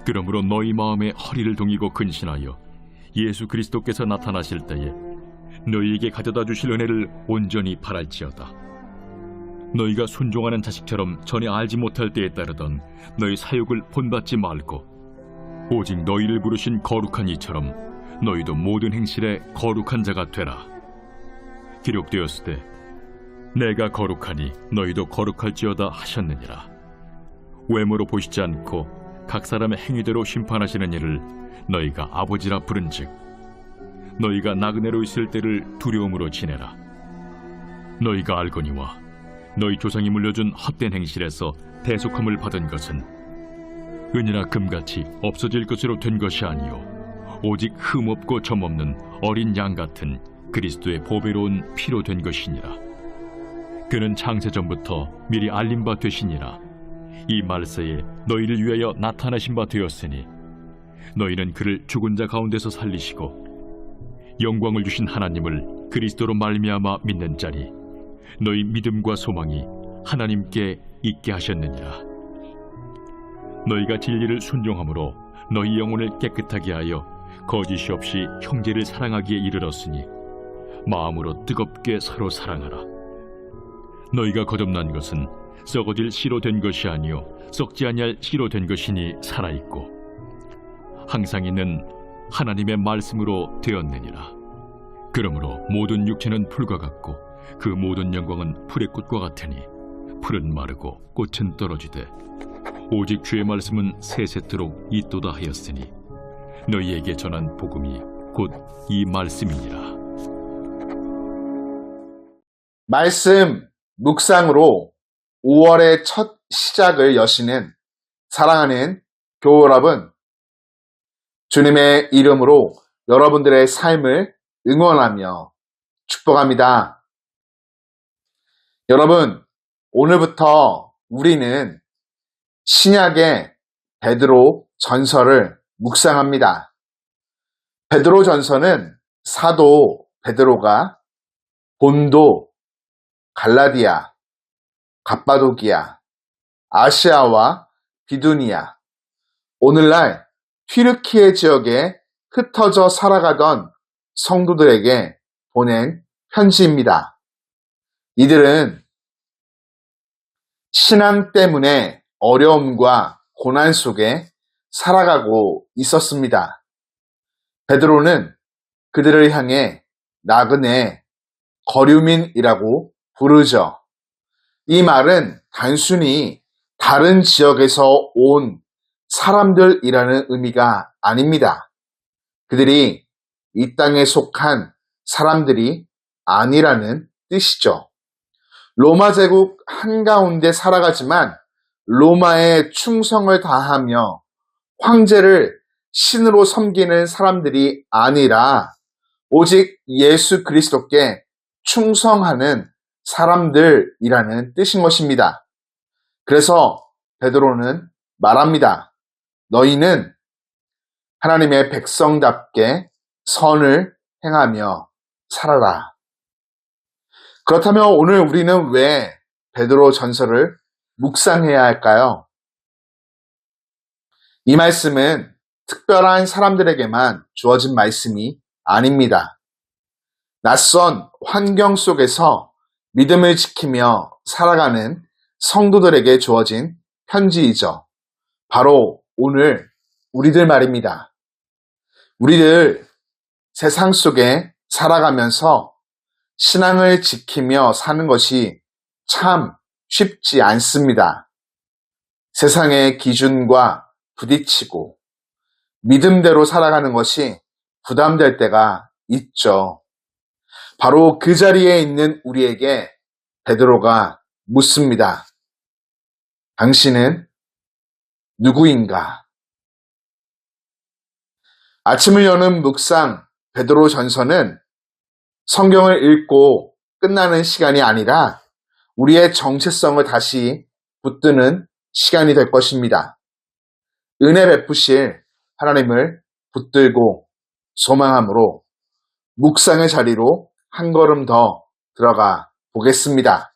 그러므로 너희 마음에 허리를 동이고 근신하여 예수 그리스도께서 나타나실 때에 너희에게 가져다 주실 은혜를 온전히 바랄지어다. 너희가 순종하는 자식처럼 전에 알지 못할 때에 따르던 너희 사욕을 본받지 말고 오직 너희를 부르신 거룩한 이처럼 너희도 모든 행실에 거룩한 자가 되라. 기록되었으되 내가 거룩하니 너희도 거룩할지어다 하셨느니라. 외모로 보시지 않고 각 사람의 행위대로 심판하시는 이를 너희가 아버지라 부른즉 너희가 나그네로 있을 때를 두려움으로 지내라. 너희가 알거니와 너희 조상이 물려준 헛된 행실에서 대속함을 받은 것은 은이나 금같이 없어질 것으로 된 것이 아니요 오직 흠없고 점없는 어린 양 같은 그리스도의 보배로운 피로 된 것이니라. 그는 창세전부터 미리 알린 바 되시니라. 이 말세에 너희를 위하여 나타나신 바 되었으니 너희는 그를 죽은 자 가운데서 살리시고 영광을 주신 하나님을 그리스도로 말미암아 믿는 자니 너희 믿음과 소망이 하나님께 있게 하셨느니라. 너희가 진리를 순종함으로 너희 영혼을 깨끗하게 하여 거짓이 없이 형제를 사랑하기에 이르렀으니 마음으로 뜨겁게 서로 사랑하라. 너희가 거듭난 것은 썩어질 씨로 된 것이 아니요 썩지 아니할 씨로 된 것이니 살아있고 항상 있는 하나님의 말씀으로 되었느니라. 그러므로 모든 육체는 풀과 같고 그 모든 영광은 풀의 꽃과 같으니 풀은 마르고 꽃은 떨어지되 오직 주의 말씀은 세세토록 있도다 하였으니 너희에게 전한 복음이 곧 이 말씀이니라. 말씀 묵상으로 5월의 첫 시작을 여시는 사랑하는 교우 여러분, 주님의 이름으로 여러분들의 삶을 응원하며 축복합니다. 여러분, 오늘부터 우리는 신약의 베드로 전서를 묵상합니다. 베드로 전서는 사도 베드로가 본도, 갈라디아, 갑바도기아, 아시아와 비두니아, 오늘날 튀르키예 지역에 흩어져 살아가던 성도들에게 보낸 편지입니다. 이들은 신앙 때문에 어려움과 고난 속에 살아가고 있었습니다. 베드로는 그들을 향해 나그네, 거류민이라고 부르죠. 이 말은 단순히 다른 지역에서 온 사람들이라는 의미가 아닙니다. 그들이 이 땅에 속한 사람들이 아니라는 뜻이죠. 로마 제국 한가운데 살아가지만 로마에 충성을 다하며 황제를 신으로 섬기는 사람들이 아니라 오직 예수 그리스도께 충성하는 사람들이라는 뜻인 것입니다. 그래서 베드로는 말합니다. 너희는 하나님의 백성답게 선을 행하며 살아라. 그렇다면 오늘 우리는 왜 베드로 전서를 묵상해야 할까요? 이 말씀은 특별한 사람들에게만 주어진 말씀이 아닙니다. 낯선 환경 속에서 믿음을 지키며 살아가는 성도들에게 주어진 편지이죠. 바로 오늘 우리들 말입니다. 우리들 세상 속에 살아가면서 신앙을 지키며 사는 것이 참 쉽지 않습니다. 세상의 기준과 부딪히고 믿음대로 살아가는 것이 부담될 때가 있죠. 바로 그 자리에 있는 우리에게 베드로가 묻습니다. 당신은 누구인가? 아침을 여는 묵상 베드로 전서는 성경을 읽고 끝나는 시간이 아니라 우리의 정체성을 다시 붙드는 시간이 될 것입니다. 은혜 베푸실 하나님을 붙들고 소망함으로 묵상의 자리로 한 걸음 더 들어가 보겠습니다.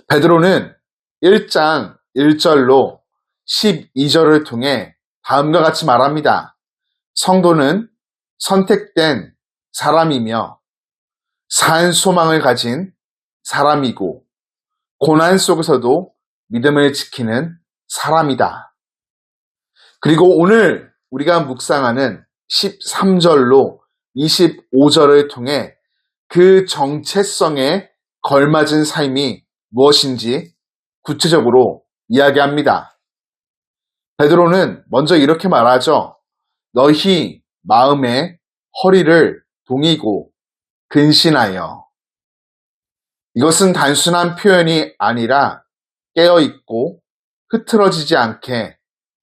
베드로는 1장 1절로 12절을 통해 다음과 같이 말합니다. 성도는 선택된 사람이며 산 소망을 가진 사람이고 고난 속에서도 믿음을 지키는 사람이다. 그리고 오늘 우리가 묵상하는 13절로 25절을 통해 그 정체성에 걸맞은 삶이 무엇인지 구체적으로 이야기합니다. 베드로는 먼저 이렇게 말하죠. 너희 마음에 허리를 동이고 근신하여. 이것은 단순한 표현이 아니라 깨어있고 흐트러지지 않게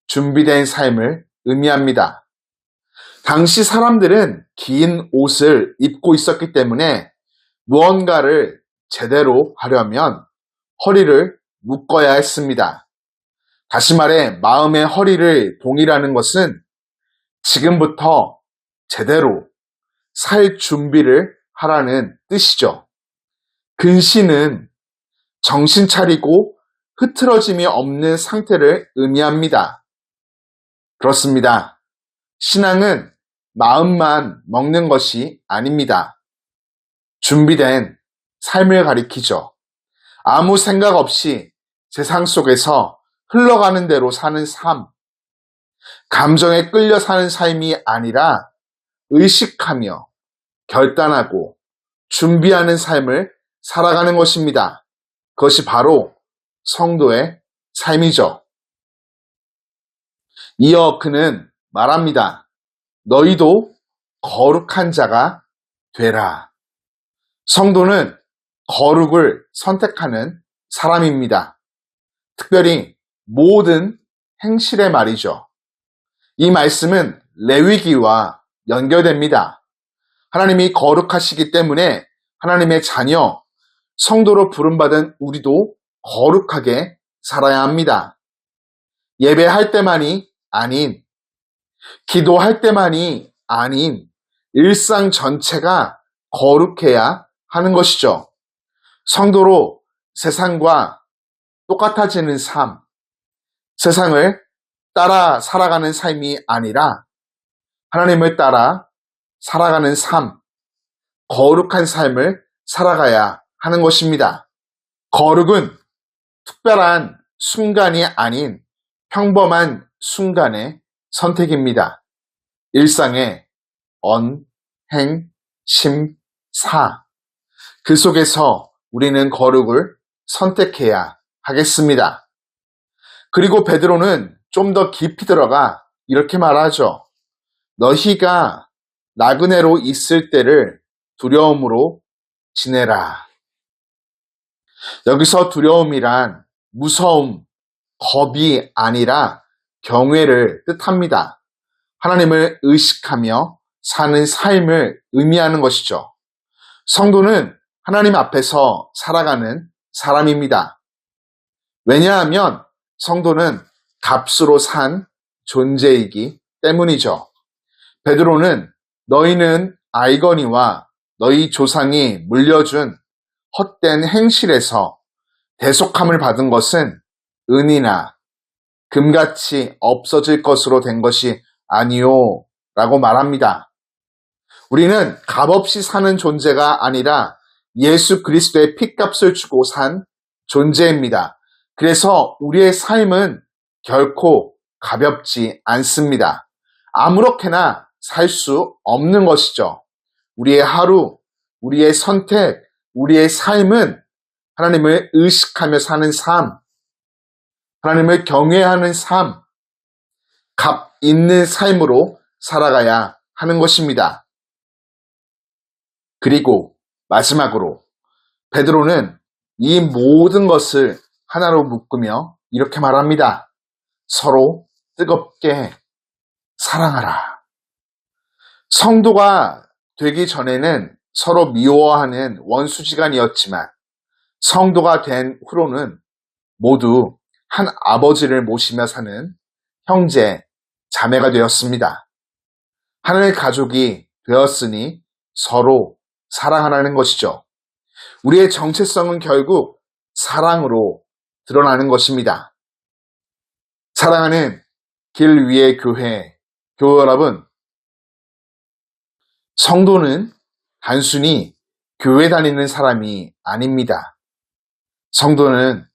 준비된 삶을 의미합니다. 당시 사람들은 긴 옷을 입고 있었기 때문에 무언가를 제대로 하려면 허리를 묶어야 했습니다. 다시 말해 마음의 허리를 동이라는 것은 지금부터 제대로 살 준비를 하라는 뜻이죠. 근신은 정신 차리고 흐트러짐이 없는 상태를 의미합니다. 그렇습니다. 신앙은 마음만 먹는 것이 아닙니다. 준비된 삶을 가리키죠. 아무 생각 없이 세상 속에서 흘러가는 대로 사는 삶, 감정에 끌려 사는 삶이 아니라 의식하며 결단하고 준비하는 삶을 살아가는 것입니다. 그것이 바로 성도의 삶이죠. 이어 그는 말합니다. 너희도 거룩한 자가 되라. 성도는 거룩을 선택하는 사람입니다. 특별히 모든 행실의 말이죠. 이 말씀은 레위기와 연결됩니다. 하나님이 거룩하시기 때문에 하나님의 자녀, 성도로 부름받은 우리도 거룩하게 살아야 합니다. 예배할 때만이 아닌, 기도할 때만이 아닌 일상 전체가 거룩해야 하는 것이죠. 성도로 세상과 똑같아지는 삶, 세상을 따라 살아가는 삶이 아니라 하나님을 따라 살아가는 삶, 거룩한 삶을 살아가야 하는 것입니다. 거룩은 특별한 순간이 아닌 평범한 순간의 선택입니다. 일상의 언, 행, 심, 사. 그 속에서 우리는 거룩을 선택해야 하겠습니다. 그리고 베드로는 좀 더 깊이 들어가 이렇게 말하죠. 너희가 나그네로 있을 때를 두려움으로 지내라. 여기서 두려움이란 무서움, 겁이 아니라 경외를 뜻합니다. 하나님을 의식하며 사는 삶을 의미하는 것이죠. 성도는 하나님 앞에서 살아가는 사람입니다. 왜냐하면 성도는 값으로 산 존재이기 때문이죠. 베드로는 너희는 알거니와 너희 조상이 물려준 헛된 행실에서 대속함을 받은 것은 은이나 금같이 없어질 것으로 된 것이 아니요 라고 말합니다. 우리는 값없이 사는 존재가 아니라 예수 그리스도의 핏값을 주고 산 존재입니다. 그래서 우리의 삶은 결코 가볍지 않습니다. 아무렇게나 살 수 없는 것이죠. 우리의 하루, 우리의 선택, 우리의 삶은 하나님을 의식하며 사는 삶, 하나님을 경외하는 삶, 값 있는 삶으로 살아가야 하는 것입니다. 그리고 마지막으로 베드로는 이 모든 것을 하나로 묶으며 이렇게 말합니다. 서로 뜨겁게 사랑하라. 성도가 되기 전에는 서로 미워하는 원수지간이었지만 성도가 된 후로는 모두 한 아버지를 모시며 사는 형제, 자매가 되었습니다. 하나님의 가족이 되었으니 서로 사랑하라는 것이죠. 우리의 정체성은 결국 사랑으로 드러나는 것입니다. 사랑하는 길 위의 교회 여러분, 성도는 단순히 교회 다니는 사람이 아닙니다. 성도는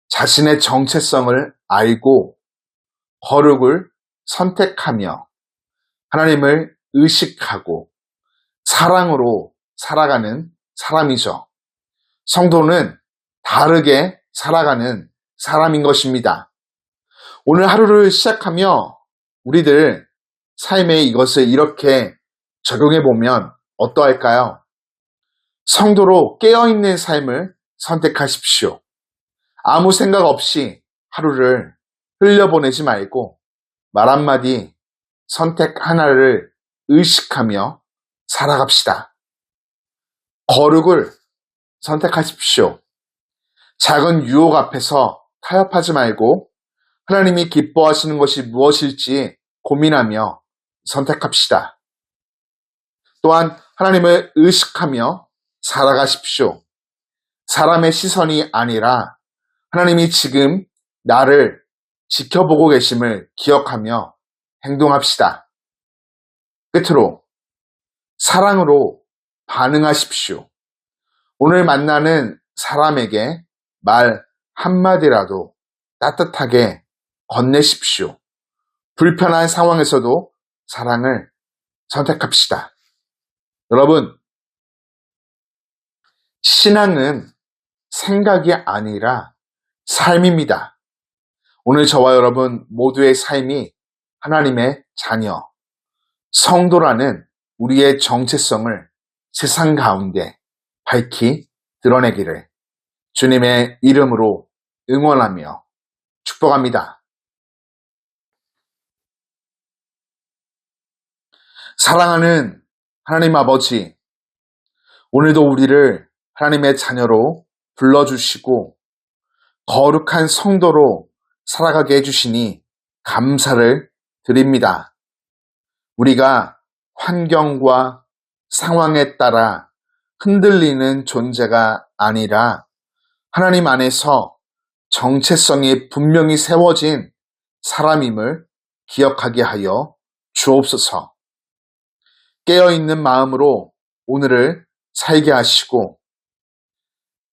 자신의 정체성을 알고 거룩을 선택하며 하나님을 의식하고 사랑으로 살아가는 사람이죠. 성도는 다르게 살아가는 사람인 것입니다. 오늘 하루를 시작하며 우리들 삶에 이것을 이렇게 적용해 보면 어떠할까요? 성도로 깨어있는 삶을 선택하십시오. 아무 생각 없이 하루를 흘려보내지 말고 말 한마디, 선택 하나를 의식하며 살아갑시다. 거룩을 선택하십시오. 작은 유혹 앞에서 타협하지 말고 하나님이 기뻐하시는 것이 무엇일지 고민하며 선택합시다. 또한 하나님을 의식하며 살아가십시오. 사람의 시선이 아니라 하나님이 지금 나를 지켜보고 계심을 기억하며 행동합시다. 끝으로 사랑으로 반응하십시오. 오늘 만나는 사람에게 말 한마디라도 따뜻하게 건네십시오. 불편한 상황에서도 사랑을 선택합시다. 여러분, 신앙은 생각이 아니라 삶입니다. 오늘 저와 여러분 모두의 삶이 하나님의 자녀, 성도라는 우리의 정체성을 세상 가운데 밝히 드러내기를 주님의 이름으로 응원하며 축복합니다. 사랑하는 하나님 아버지, 오늘도 우리를 하나님의 자녀로 불러주시고 거룩한 성도로 살아가게 해주시니 감사를 드립니다. 우리가 환경과 상황에 따라 흔들리는 존재가 아니라 하나님 안에서 정체성이 분명히 세워진 사람임을 기억하게 하여 주옵소서. 깨어있는 마음으로 오늘을 살게 하시고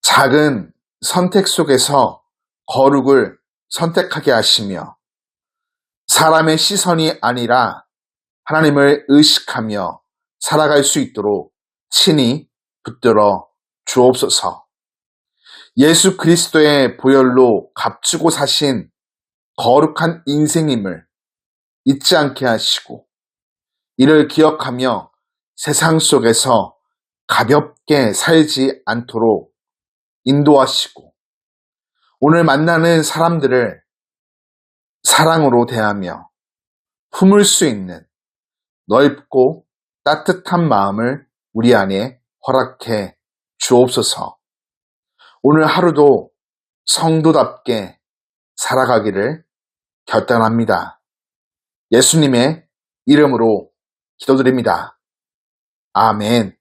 작은 선택 속에서 거룩을 선택하게 하시며 사람의 시선이 아니라 하나님을 의식하며 살아갈 수 있도록 친히 붙들어 주옵소서. 예수 그리스도의 보혈로 값주고 사신 거룩한 인생임을 잊지 않게 하시고 이를 기억하며 세상 속에서 가볍게 살지 않도록 인도하시고 오늘 만나는 사람들을 사랑으로 대하며 품을 수 있는 넓고 따뜻한 마음을 우리 안에 허락해 주옵소서. 오늘 하루도 성도답게 살아가기를 결단합니다. 예수님의 이름으로 기도드립니다. 아멘.